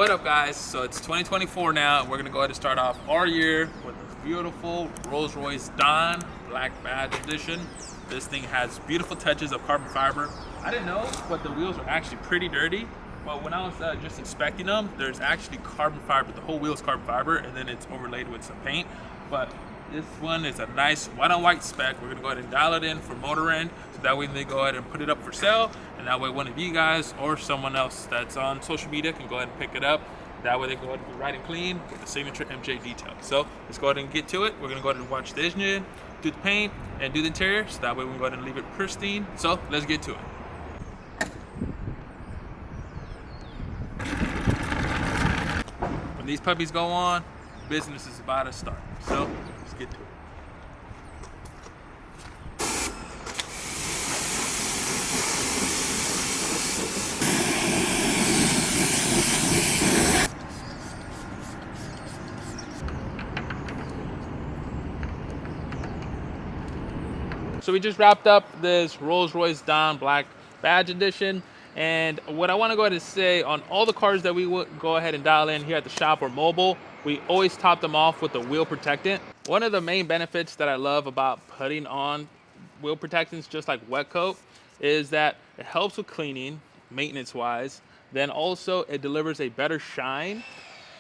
What up, guys? So it's 2024 now. We're gonna go ahead and start off our year with this beautiful Rolls-Royce Dawn Black Badge Edition. This thing has beautiful touches of carbon fiber. I didn't know, but the wheels are actually pretty dirty. But when I was just inspecting them, there's actually carbon fiber. The whole wheel is carbon fiber, and then it's overlaid with some paint. But this one is a nice white-on-white spec. We're gonna go ahead and dial it in for motor end, so that way they go ahead and put it up for sale, and that way one of you guys or someone else that's on social media can go ahead and pick it up. That way they can go ahead and be right and clean with the signature Mjdetail. So let's go ahead and get to it. We're gonna go ahead and watch the engine, do the paint, and do the interior, so that way we can go ahead and leave it pristine. So let's get to it. When these puppies go on, business is about to start. So let's get to it. So we just wrapped up this Rolls-Royce Dawn Black Badge Edition. And what I want to go ahead and say, on all the cars that we would go ahead and dial in here at the shop or mobile, we always top them off with the wheel protectant. One of the main benefits that I love about putting on wheel protectants, just like wet coat, is that it helps with cleaning, maintenance-wise. Then also it delivers a better shine,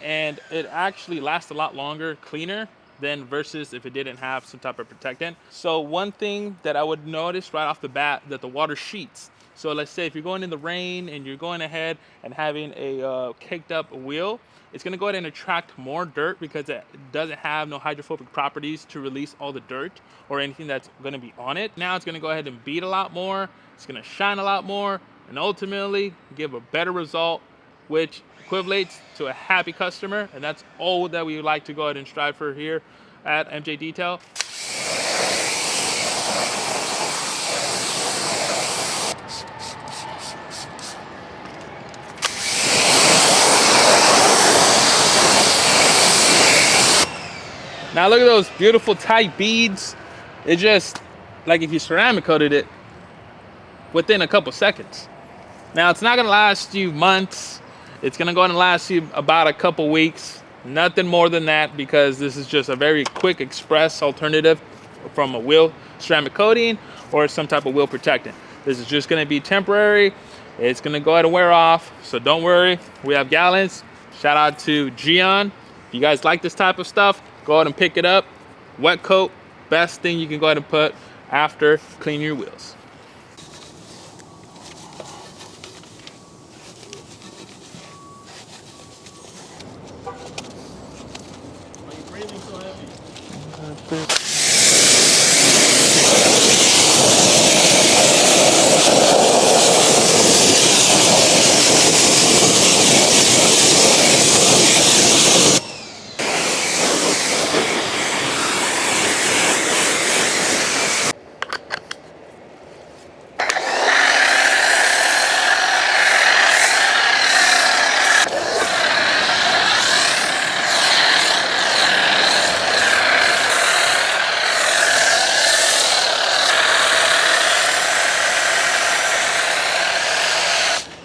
and it actually lasts a lot longer, cleaner, than versus if it didn't have some type of protectant. So one thing that I would notice right off the bat, that the water sheets. So let's say if you're going in the rain and you're going ahead and having a caked up wheel, it's gonna go ahead and attract more dirt because it doesn't have no hydrophobic properties to release all the dirt or anything that's gonna be on it. Now it's gonna go ahead and bead a lot more, it's gonna shine a lot more, and ultimately give a better result, which equates to a happy customer. And that's all that we would like to go ahead and strive for here at Mjdetail. Now look at those beautiful tight beads. It just, like if you ceramic coated it within a couple seconds. Now it's not gonna last you months. It's gonna go ahead and last you about a couple weeks. Nothing more than that, because this is just a very quick express alternative from a wheel ceramic coating or some type of wheel protectant. This is just gonna be temporary. It's gonna go ahead and wear off, so don't worry. We have gallons. Shout out to Gian. If you guys like this type of stuff, go ahead and pick it up. Wet coat, best thing you can go ahead and put after cleaning your wheels. Why are you breathing so heavy?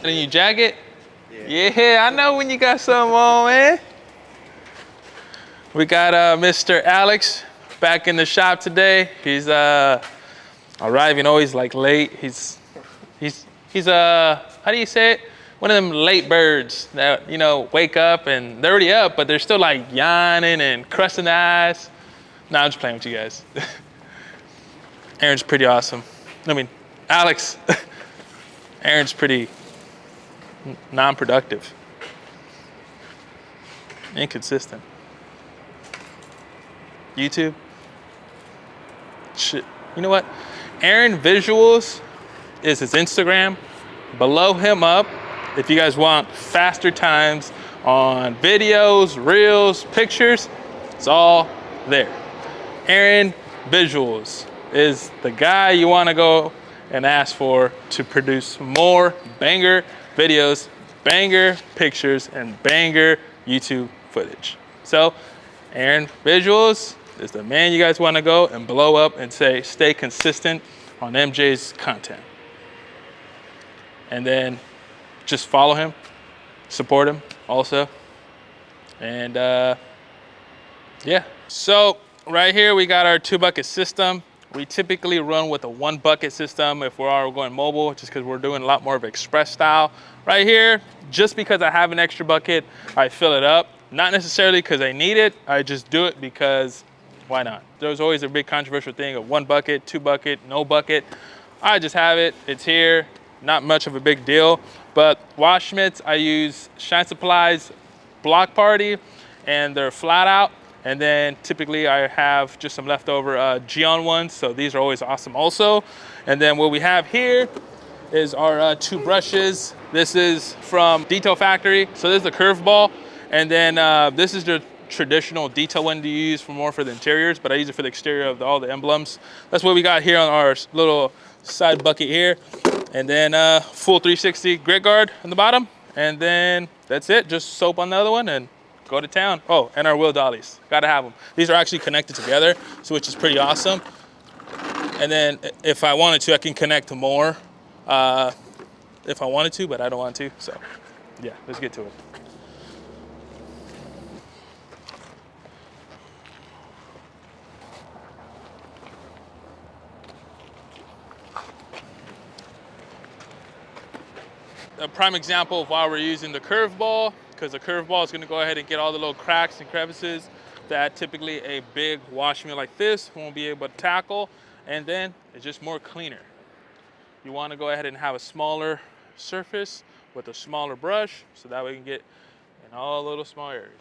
And you jag it? Yeah, I know when you got something on, man. We got Mr. Alex back in the shop today. He's arriving always like late. He's how do you say it? One of them late birds that, you know, wake up and they're already up, but they're still like yawning and crusting the eyes. Nah, I'm just playing with you guys. Aaron's pretty awesome. I mean, Alex, Aaron's pretty non-productive, inconsistent. YouTube, shit. You know what? Aaron Visuals is his Instagram. Below him up, if you guys want faster times on videos, reels, pictures, it's all there. Aaron Visuals is the guy you want to go and ask for to produce more banger videos, banger pictures, and banger YouTube footage. So Aaron Visuals is the man you guys want to go and blow up and say, stay consistent on MJ's content. And then just follow him, support him, also. And yeah. So right here we got our 2-bucket system. We typically run with a 1-bucket system if we are going mobile, just because we're doing a lot more of express style. Right here, just because I have an extra bucket, I fill it up. Not necessarily because I need it, I just do it because why not? There's always a big controversial thing of 1 bucket, 2 bucket, no bucket. I just have it, it's here, not much of a big deal. But wash mitts, I use Shine Supplies Block Party, and they're flat out. And then typically I have just some leftover Geon ones, so these are always awesome also. And then what we have here is our 2 brushes. This is from Detail Factory. So this is the curveball. And then this is the traditional detail one to use for more for the interiors, but I use it for the exterior of all the emblems. That's what we got here on our little side bucket here. And then full 360 grit guard on the bottom. And then that's it, just soap on the other one and go to town. Oh, and our wheel dollies, gotta have them. These are actually connected together, so which is pretty awesome. And then if I wanted to, I can connect to more if I wanted to, but I don't want to. So yeah, let's get to it. A prime example of why we're using the curveball, because the curveball is going to go ahead and get all the little cracks and crevices that typically a big wash mill like this won't be able to tackle, and then it's just more cleaner. You want to go ahead and have a smaller surface with a smaller brush, so that way you can get in all the little small areas.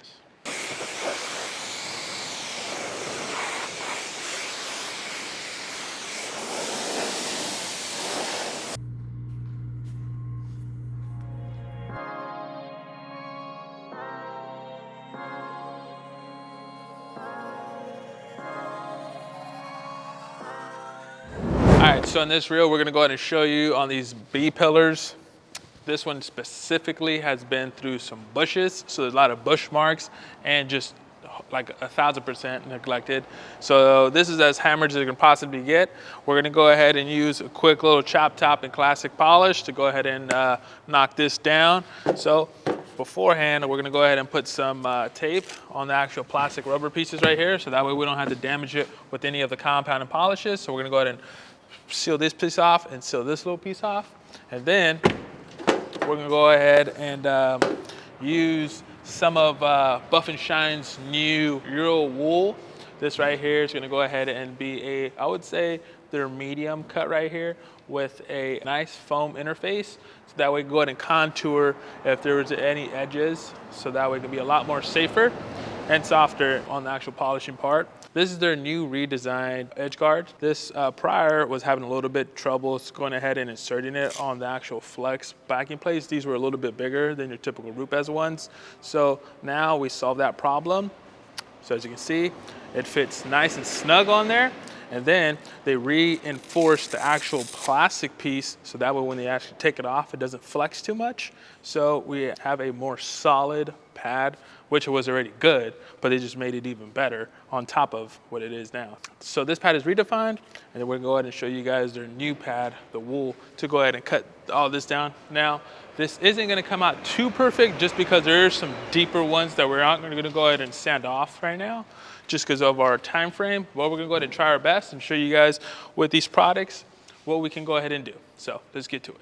All right, so in this reel, we're gonna go ahead and show you on these B pillars. This one specifically has been through some bushes, so there's a lot of bush marks and just like 1,000% neglected. So this is as hammered as it can possibly get. We're gonna go ahead and use a quick little chop top and classic polish to go ahead and knock this down. So beforehand, we're gonna go ahead and put some tape on the actual plastic rubber pieces right here, so that way we don't have to damage it with any of the compound and polishes. So we're gonna go ahead and seal this piece off and seal this little piece off. And then we're gonna go ahead and use some of Buff and Shine's new Euro wool. This right here is gonna go ahead and be a, I would say, their medium cut right here with a nice foam interface. So that way you can go ahead and contour if there was any edges. So that way it can be a lot more safer and softer on the actual polishing part. This is their new redesigned edge guard. This prior was having a little bit trouble going ahead and inserting it on the actual flex backing plates. These were a little bit bigger than your typical Rupes ones. So now we solved that problem. So as you can see, it fits nice and snug on there. And then they reinforced the actual plastic piece so that way when they actually take it off, it doesn't flex too much. So we have a more solid pad, which was already good, but they just made it even better on top of what it is now. So this pad is redefined, and then we're gonna go ahead and show you guys their new pad, the wool, to go ahead and cut all this down. Now, this isn't gonna come out too perfect just because there are some deeper ones that we're not gonna go ahead and sand off right now, just because of our time frame. But we're gonna go ahead and try our best and show you guys with these products what we can go ahead and do. So let's get to it.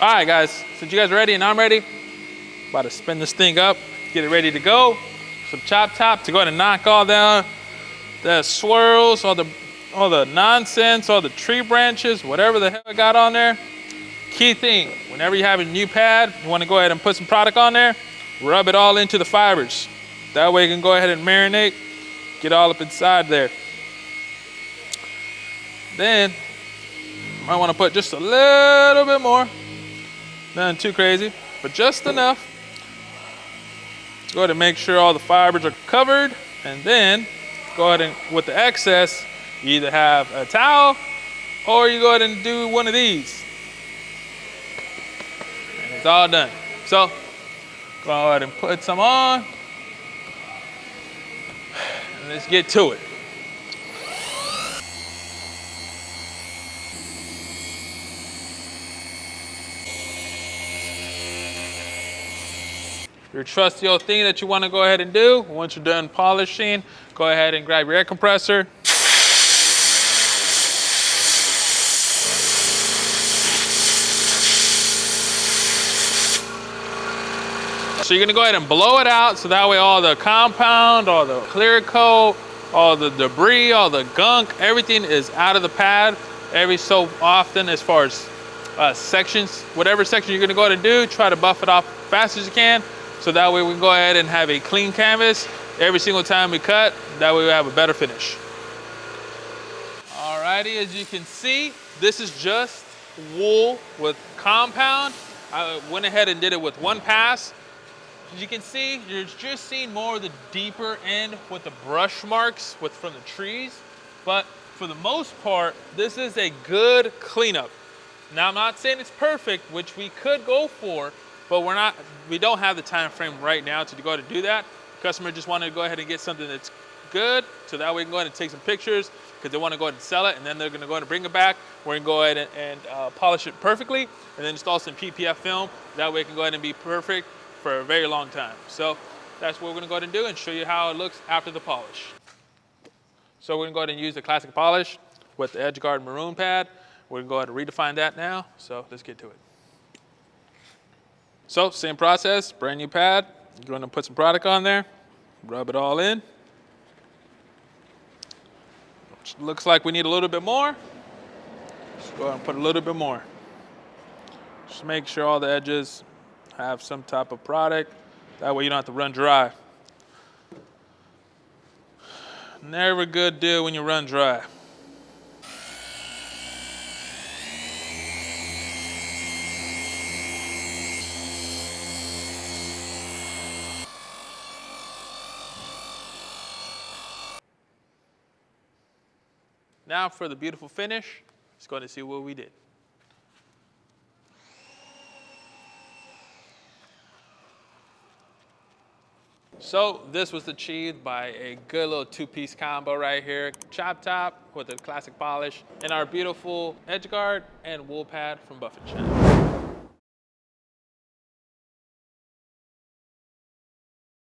All right, guys, since you guys are ready and I'm ready, about to spin this thing up, get it ready to go. Some chop top to go ahead and knock all down the swirls, all the nonsense, all the tree branches, whatever the hell I got on there. Key thing, whenever you have a new pad, you wanna go ahead and put some product on there, rub it all into the fibers. That way you can go ahead and marinate, get all up inside there. Then, you might wanna put just a little bit more. Nothing too crazy, but just enough. Go ahead and make sure all the fibers are covered, and then go ahead and, with the excess, you either have a towel or you go ahead and do one of these. And it's all done. So, go ahead and put some on, and let's get to it. your trusty old thing that you want to go ahead and do. Once you're done polishing, go ahead and grab your air compressor. So you're gonna go ahead and blow it out so that way all the compound, all the clear coat, all the debris, all the gunk, everything is out of the pad every so often as far as sections. Whatever section you're gonna go ahead and do, try to buff it off fast as you can so that way we can go ahead and have a clean canvas every single time we cut. That way we have a better finish. Alrighty, as you can see, this is just wool with compound. I went ahead and did it with one pass. As you can see, you're just seeing more of the deeper end with the brush marks from the trees. But for the most part, this is a good cleanup. Now, I'm not saying it's perfect, which we could go for, but we don't have the time frame right now to go to do that. The customer just wanted to go ahead and get something that's good, so that way we can go ahead and take some pictures because they want to go ahead and sell it, and then they're going to go ahead and bring it back. We're going to go ahead and polish it perfectly, and then install some PPF film. That way it can go ahead and be perfect for a very long time. So that's what we're gonna go ahead and do and show you how it looks after the polish. So we're gonna go ahead and use the classic polish with the edge guard maroon pad. We're gonna go ahead and redefine that now. So let's get to it. So same process, brand new pad. You're gonna put some product on there, rub it all in. Looks like we need a little bit more. Let's go ahead and put a little bit more. Just make sure all the edges have some type of product. That way you don't have to run dry. Never a good deal when you run dry. Now for the beautiful finish, let's go ahead and see what we did. So this was achieved by a good little two-piece combo right here. Chop top with a classic polish and our beautiful edge guard and wool pad from Buffett Shop.